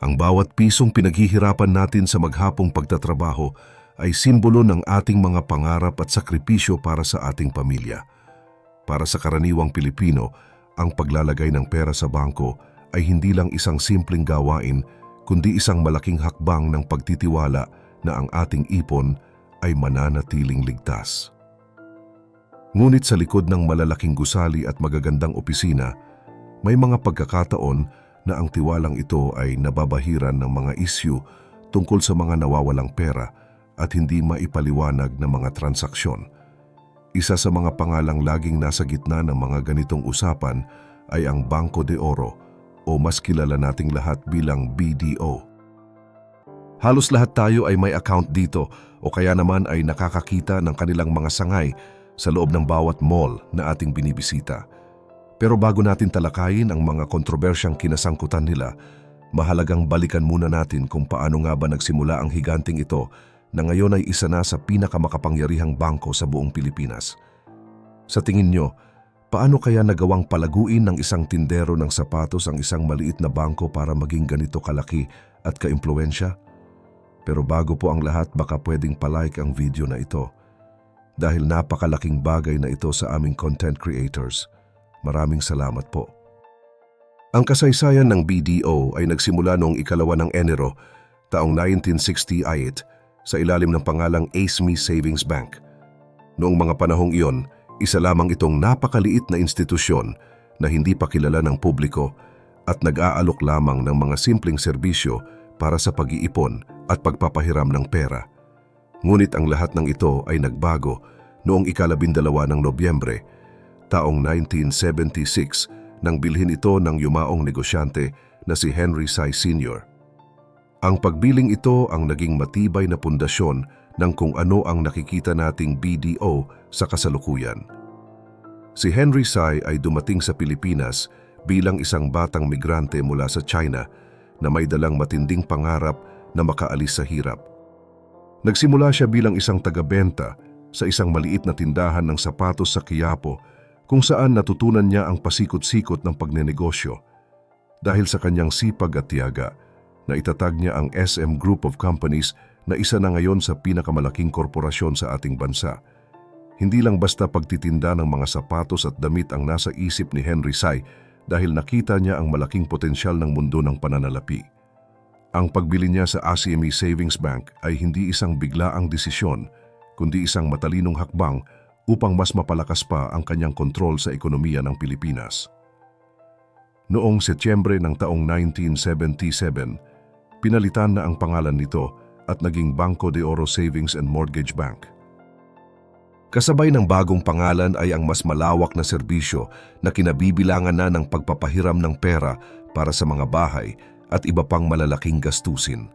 Ang bawat pisong pinaghihirapan natin sa maghapong pagtatrabaho ay simbolo ng ating mga pangarap at sakripisyo para sa ating pamilya. Para sa karaniwang Pilipino, ang paglalagay ng pera sa bangko ay hindi lang isang simpleng gawain, kundi isang malaking hakbang ng pagtitiwala na ang ating ipon ay mananatiling ligtas. Ngunit sa likod ng malalaking gusali at magagandang opisina, may mga pagkakataon na ang tiwalang ito ay nababahiran ng mga isyu tungkol sa mga nawawalang pera at hindi maipaliwanag na mga transaksyon. Isa sa mga pangalang laging nasa gitna ng mga ganitong usapan ay ang Banco de Oro o mas kilala nating lahat bilang BDO. Halos lahat tayo ay may account dito o kaya naman ay nakakakita ng kanilang mga sangay sa loob ng bawat mall na ating binibisita. Pero bago natin talakayin ang mga kontrobersyang kinasangkutan nila, mahalagang balikan muna natin kung paano nga ba nagsimula ang higanting ito na ngayon ay isa na sa pinakamakapangyarihang bangko sa buong Pilipinas. Sa tingin nyo, paano kaya nagawang palaguin ng isang tindero ng sapatos ang isang maliit na bangko para maging ganito kalaki at kaimpluwensya? Pero bago po ang lahat, baka pwedeng palike ang video na ito. Dahil napakalaking bagay na ito sa aming content creators. Maraming salamat po. Ang kasaysayan ng BDO ay nagsimula noong 2 ng Enero, taong 1968 sa ilalim ng pangalang ASME Savings Bank. Noong mga panahong iyon, isa lamang itong napakaliit na institusyon na hindi pa kilala ng publiko at nag-aalok lamang ng mga simpleng serbisyo para sa pag-iipon at pagpapahiram ng pera. Ngunit ang lahat ng ito ay nagbago noong 12 ng Nobyembre, taong 1976 nang bilhin ito ng yumaong negosyante na si Henry Sy Sr. Ang pagbiling ito ang naging matibay na pundasyon ng kung ano ang nakikita nating BDO sa kasalukuyan. Si Henry Sy ay dumating sa Pilipinas bilang isang batang migrante mula sa China na may dalang matinding pangarap na makaalis sa hirap. Nagsimula siya bilang isang taga-benta sa isang maliit na tindahan ng sapatos sa Quiapo, kung saan natutunan niya ang pasikot-sikot ng pagnenegosyo. Dahil sa kanyang sipag at tiyaga, naitatag niya ang SM Group of Companies na isa na ngayon sa pinakamalaking korporasyon sa ating bansa. Hindi lang basta pagtitinda ng mga sapatos at damit ang nasa isip ni Henry Sy dahil nakita niya ang malaking potensyal ng mundo ng pananalapi. Ang pagbili niya sa ASME Savings Bank ay hindi isang biglaang desisyon, kundi isang matalinong hakbang upang mas mapalakas pa ang kanyang kontrol sa ekonomiya ng Pilipinas. Noong Setyembre ng taong 1977, pinalitan na ang pangalan nito at naging Banco de Oro Savings and Mortgage Bank. Kasabay ng bagong pangalan ay ang mas malawak na serbisyo na kinabibilangan na ng pagpapahiram ng pera para sa mga bahay at iba pang malalaking gastusin.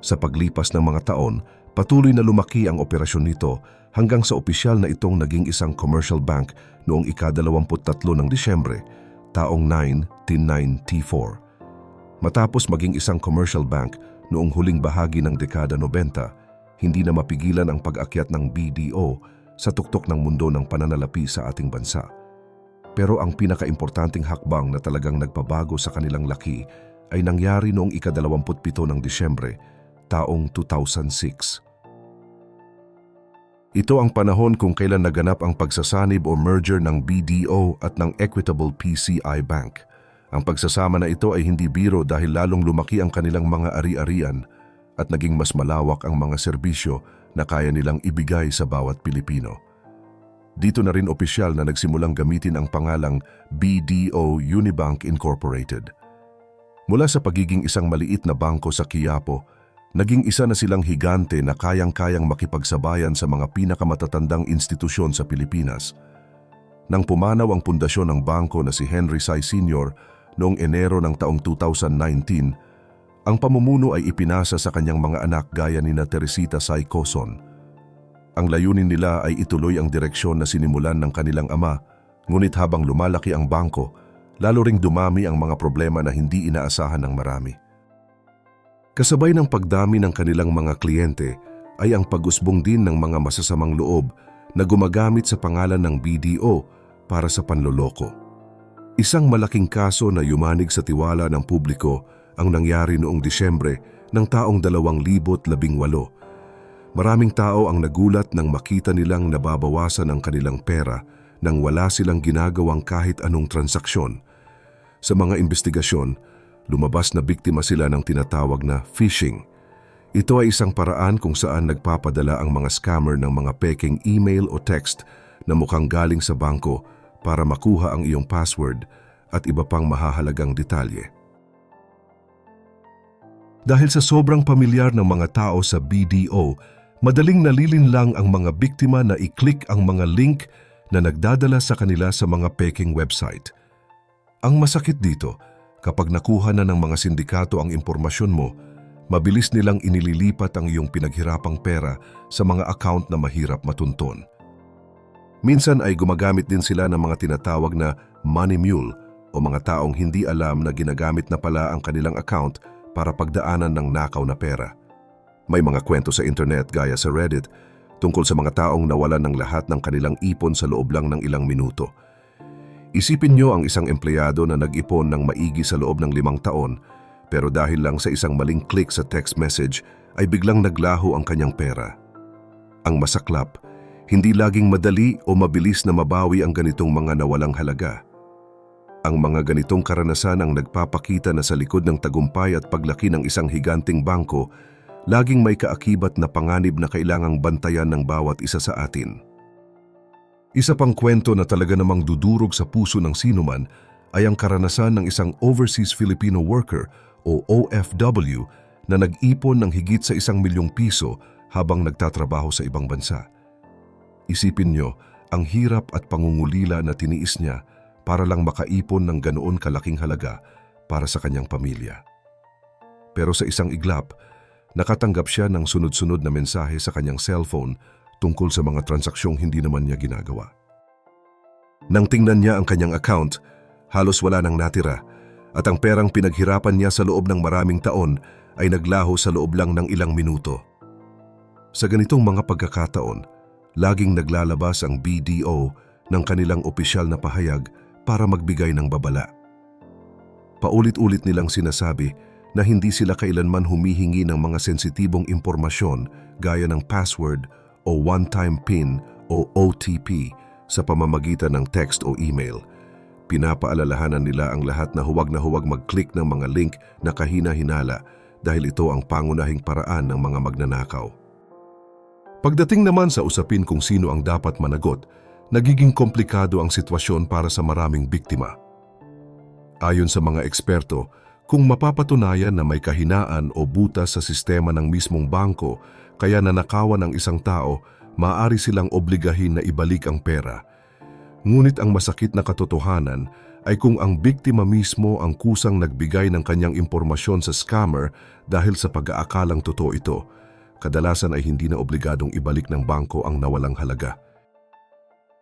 Sa paglipas ng mga taon, patuloy na lumaki ang operasyon nito hanggang sa opisyal na itong naging isang commercial bank noong ika-23 ng Disyembre, taong 1994. Matapos maging isang commercial bank noong huling bahagi ng dekada 90, hindi na mapigilan ang pag-akyat ng BDO sa tuktok ng mundo ng pananalapi sa ating bansa. Pero ang pinakaimportanteng hakbang na talagang nagpabago sa kanilang laki ay nangyari noong ika-27 ng Disyembre, taong 2006. Ito ang panahon kung kailan naganap ang pagsasanib o merger ng BDO at ng Equitable PCI Bank. Ang pagsasama na ito ay hindi biro dahil lalong lumaki ang kanilang mga ari-arian at naging mas malawak ang mga serbisyo na kaya nilang ibigay sa bawat Pilipino. Dito na rin opisyal na nagsimulang gamitin ang pangalang BDO Unibank Incorporated. Mula sa pagiging isang maliit na bangko sa Quiapo, naging isa na silang higante na kayang-kayang makipagsabayan sa mga pinakamatatandang institusyon sa Pilipinas. Nang pumanaw ang pundasyon ng bangko na si Henry Sy Sr. noong Enero ng taong 2019, ang pamumuno ay ipinasa sa kanyang mga anak gaya ni Teresita Sy Coson. Ang layunin nila ay ituloy ang direksyon na sinimulan ng kanilang ama, ngunit habang lumalaki ang bangko, lalo ring dumami ang mga problema na hindi inaasahan ng marami. Kasabay ng pagdami ng kanilang mga kliyente ay ang pag-usbong din ng mga masasamang loob na gumagamit sa pangalan ng BDO para sa panloloko. Isang malaking kaso na yumanig sa tiwala ng publiko ang nangyari noong Disyembre ng taong 2018. Maraming tao ang nagulat nang makita nilang nababawasan ang kanilang pera nang wala silang ginagawang kahit anong transaksyon. Sa mga investigasyon, lumabas na biktima sila ng tinatawag na phishing. Ito ay isang paraan kung saan nagpapadala ang mga scammer ng mga peking email o text na mukhang galing sa bangko para makuha ang iyong password at iba pang mahahalagang detalye. Dahil sa sobrang pamilyar ng mga tao sa BDO, madaling nalilinlang ang mga biktima na i-click ang mga link na nagdadala sa kanila sa mga peking website. Ang masakit dito, kapag nakuha na ng mga sindikato ang impormasyon mo, mabilis nilang inililipat ang iyong pinaghirapang pera sa mga account na mahirap matunton. Minsan ay gumagamit din sila ng mga tinatawag na money mule o mga taong hindi alam na ginagamit na pala ang kanilang account para pagdaanan ng nakaw na pera. May mga kwento sa internet gaya sa Reddit tungkol sa mga taong nawalan ng lahat ng kanilang ipon sa loob lang ng ilang minuto. Isipin nyo ang isang empleyado na nag-ipon ng maigi sa loob ng 5 taon, pero dahil lang sa isang maling click sa text message ay biglang naglaho ang kanyang pera. Ang masaklap, hindi laging madali o mabilis na mabawi ang ganitong mga nawalang halaga. Ang mga ganitong karanasan ang nagpapakita na sa likod ng tagumpay at paglaki ng isang higanting bangko, laging may kaakibat na panganib na kailangang bantayan ng bawat isa sa atin. Isa pang kwento na talaga namang dudurog sa puso ng sinuman ay ang karanasan ng isang overseas Filipino worker o OFW na nag-ipon ng higit sa 1 milyong piso habang nagtatrabaho sa ibang bansa. Isipin nyo ang hirap at pangungulila na tiniis niya para lang makaipon ng ganoon kalaking halaga para sa kanyang pamilya. Pero sa isang iglap, nakatanggap siya ng sunod-sunod na mensahe sa kanyang cellphone tungkol sa mga transaksiyong hindi naman niya ginagawa. Nang tingnan niya ang kanyang account, halos wala nang natira at ang perang pinaghirapan niya sa loob ng maraming taon ay naglaho sa loob lang ng ilang minuto. Sa ganitong mga pagkakataon, laging naglalabas ang BDO ng kanilang opisyal na pahayag para magbigay ng babala. Paulit-ulit nilang sinasabi na hindi sila kailanman humihingi ng mga sensitibong impormasyon gaya ng password o one-time PIN o OTP sa pamamagitan ng text o email. Pinapaalalahanan nila ang lahat na huwag mag-click ng mga link na kahina-hinala dahil ito ang pangunahing paraan ng mga magnanakaw. Pagdating naman sa usapin kung sino ang dapat managot, nagiging komplikado ang sitwasyon para sa maraming biktima. Ayon sa mga eksperto, kung mapapatunayan na may kahinaan o butas sa sistema ng mismong bangko kaya nanakawan ang isang tao, maaari silang obligahin na ibalik ang pera. Ngunit ang masakit na katotohanan ay kung ang biktima mismo ang kusang nagbigay ng kanyang impormasyon sa scammer dahil sa pag-aakalang totoo ito, kadalasan ay hindi na obligadong ibalik ng bangko ang nawalang halaga.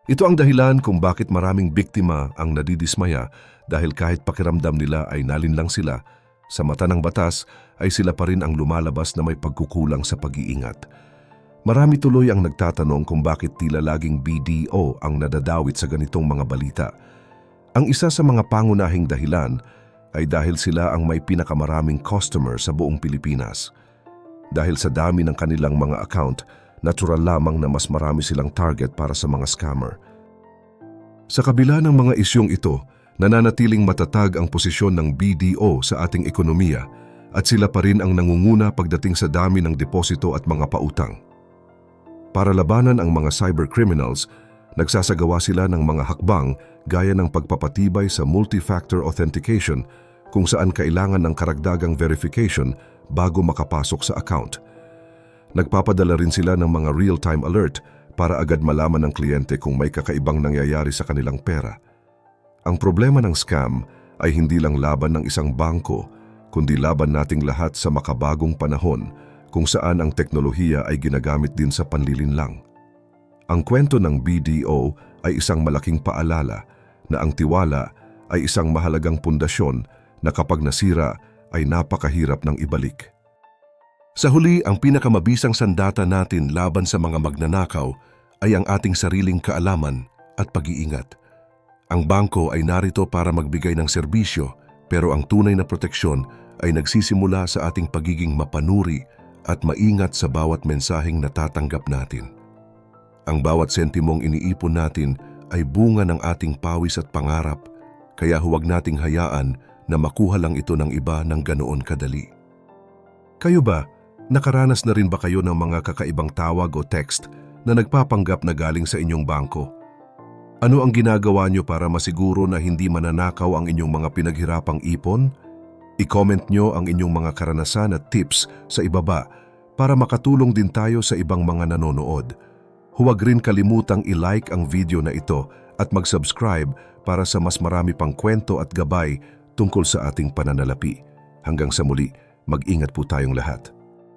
Ito ang dahilan kung bakit maraming biktima ang nadidismaya dahil kahit pakiramdam nila ay nalinlang sila, sa mata ng batas ay sila pa rin ang lumalabas na may pagkukulang sa pag-iingat. Marami tuloy ang nagtatanong kung bakit tila laging BDO ang nadadawit sa ganitong mga balita. Ang isa sa mga pangunahing dahilan ay dahil sila ang may pinakamaraming customer sa buong Pilipinas. Dahil sa dami ng kanilang mga account, natural lamang na mas marami silang target para sa mga scammer. Sa kabila ng mga isyong ito, nananatiling matatag ang posisyon ng BDO sa ating ekonomiya at sila pa rin ang nangunguna pagdating sa dami ng deposito at mga pautang. Para labanan ang mga cybercriminals, nagsasagawa sila ng mga hakbang gaya ng pagpapatibay sa multi-factor authentication kung saan kailangan ng karagdagang verification bago makapasok sa account. Nagpapadala rin sila ng mga real-time alert para agad malaman ng kliyente kung may kakaibang nangyayari sa kanilang pera. Ang problema ng scam ay hindi lang laban ng isang bangko, kundi laban nating lahat sa makabagong panahon kung saan ang teknolohiya ay ginagamit din sa panlilinlang. Ang kwento ng BDO ay isang malaking paalala na ang tiwala ay isang mahalagang pundasyon na kapag nasira ay napakahirap ng ibalik. Sa huli, ang pinakamabisang sandata natin laban sa mga magnanakaw ay ang ating sariling kaalaman at pag-iingat. Ang bangko ay narito para magbigay ng serbisyo, pero ang tunay na proteksyon ay nagsisimula sa ating pagiging mapanuri at maingat sa bawat mensaheng natatanggap natin. Ang bawat sentimong iniipon natin ay bunga ng ating pawis at pangarap, kaya huwag nating hayaan na makuha lang ito ng iba ng ganoon kadali. Kayo ba, nakaranas na rin ba kayo ng mga kakaibang tawag o text na nagpapanggap na galing sa inyong bangko? Ano ang ginagawa nyo para masiguro na hindi mananakaw ang inyong mga pinaghirapang ipon? I-comment nyo ang inyong mga karanasan at tips sa ibaba para makatulong din tayo sa ibang mga nanonood. Huwag rin kalimutang i-like ang video na ito at mag-subscribe para sa mas marami pang kwento at gabay tungkol sa ating pananalapi. Hanggang sa muli, mag-ingat po tayong lahat.